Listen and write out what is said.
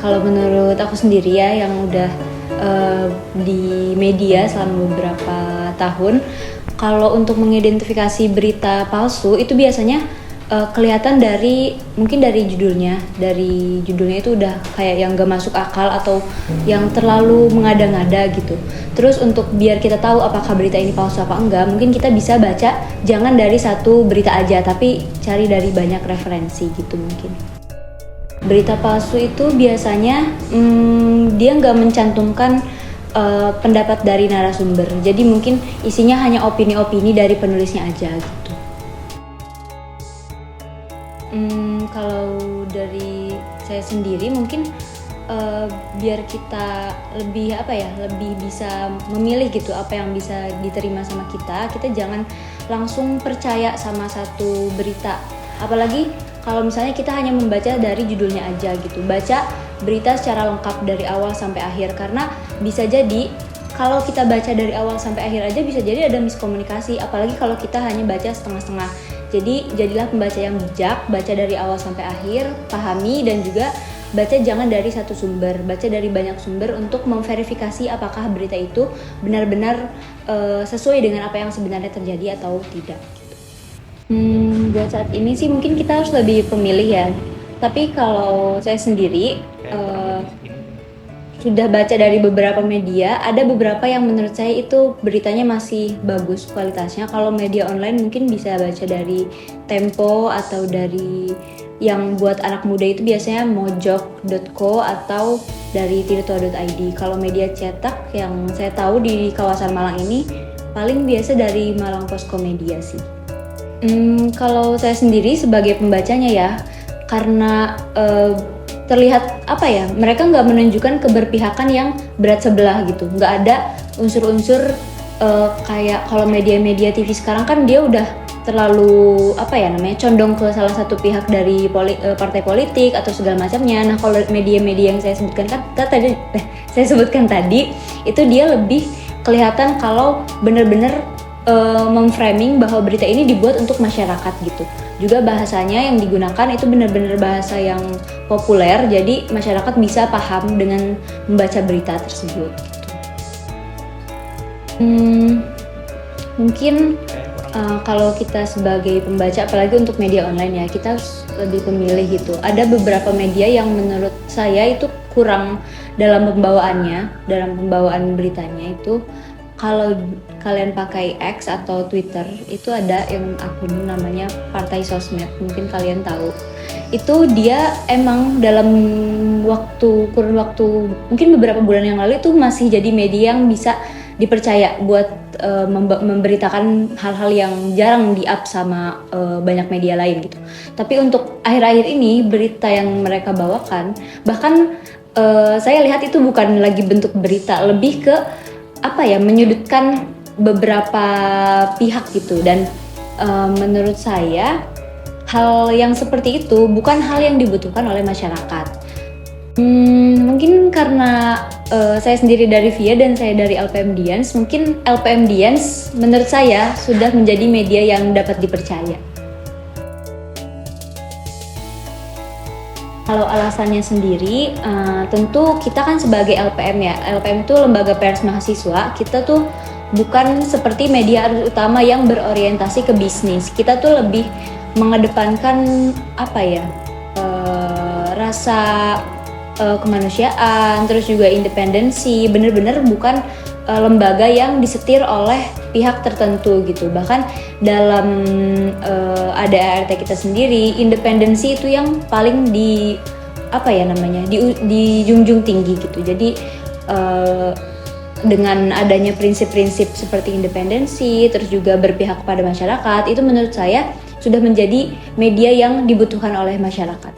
Kalau menurut aku sendiri ya, yang udah di media selama beberapa tahun, kalau untuk mengidentifikasi berita palsu itu biasanya kelihatan mungkin dari judulnya itu udah kayak yang gak masuk akal atau yang terlalu mengada-ngada gitu. Terus untuk biar kita tahu apakah berita ini palsu apa enggak, mungkin kita bisa baca jangan dari satu berita aja, tapi cari dari banyak referensi gitu mungkin. Berita palsu itu biasanya dia nggak mencantumkan pendapat dari narasumber, jadi mungkin isinya hanya opini-opini dari penulisnya aja gitu. Kalau dari saya sendiri mungkin biar kita lebih lebih bisa memilih gitu apa yang bisa diterima sama kita jangan langsung percaya sama satu berita, apalagi kalau misalnya kita hanya membaca dari judulnya aja gitu. Baca berita secara lengkap dari awal sampai akhir, karena bisa jadi kalau kita baca dari awal sampai akhir aja bisa jadi ada miskomunikasi, apalagi kalau kita hanya baca setengah-setengah. Jadi jadilah pembaca yang bijak, baca dari awal sampai akhir, pahami, dan juga baca jangan dari satu sumber, baca dari banyak sumber untuk memverifikasi apakah berita itu benar-benar sesuai dengan apa yang sebenarnya terjadi atau tidak. Buat saat ini sih mungkin kita harus lebih pemilih ya. Tapi kalau saya sendiri sudah baca dari beberapa media, ada beberapa yang menurut saya itu beritanya masih bagus kualitasnya. Kalau media online mungkin bisa baca dari Tempo atau dari yang buat anak muda itu biasanya mojok.co atau dari tirto.id. Kalau media cetak yang saya tahu di kawasan Malang ini paling biasa dari Malang Posko Media sih. Kalau saya sendiri sebagai pembacanya ya, karena terlihat mereka nggak menunjukkan keberpihakan yang berat sebelah gitu, nggak ada unsur-unsur kayak kalau media-media TV sekarang kan dia udah terlalu condong ke salah satu pihak dari partai politik atau segala macamnya. Nah kalau media-media yang saya sebutkan tadi itu dia lebih kelihatan kalau benar-benar memframing bahwa berita ini dibuat untuk masyarakat gitu. Juga bahasanya yang digunakan itu benar-benar bahasa yang populer, jadi masyarakat bisa paham dengan membaca berita tersebut gitu. Mungkin kalau kita sebagai pembaca, apalagi untuk media online ya, kita harus lebih pemilih gitu. Ada beberapa media yang menurut saya itu kurang dalam pembawaan beritanya itu. Kalau kalian pakai X atau Twitter, itu ada yang akun namanya Partai Sosmed, mungkin kalian tahu. Itu dia emang dalam kurun waktu mungkin beberapa bulan yang lalu itu masih jadi media yang bisa dipercaya buat memberitakan hal-hal yang jarang di-up sama banyak media lain gitu. Tapi untuk akhir-akhir ini berita yang mereka bawakan, bahkan saya lihat itu bukan lagi bentuk berita, lebih ke menyudutkan beberapa pihak gitu. Dan menurut saya hal yang seperti itu bukan hal yang dibutuhkan oleh masyarakat. Mungkin karena saya sendiri dari VIA dan saya dari LPM Dians, mungkin LPM Dians menurut saya sudah menjadi media yang dapat dipercaya. Kalau alasannya sendiri, tentu kita kan sebagai LPM ya, LPM itu lembaga pers mahasiswa, kita tuh bukan seperti media arus utama yang berorientasi ke bisnis. Kita tuh lebih mengedepankan rasa kemanusiaan, terus juga independensi, bener-bener bukan lembaga yang disetir oleh pihak tertentu gitu. Bahkan dalam ADART kita sendiri, independensi itu yang paling dijunjung tinggi gitu. Jadi dengan adanya prinsip-prinsip seperti independensi, terus juga berpihak kepada masyarakat, itu menurut saya sudah menjadi media yang dibutuhkan oleh masyarakat.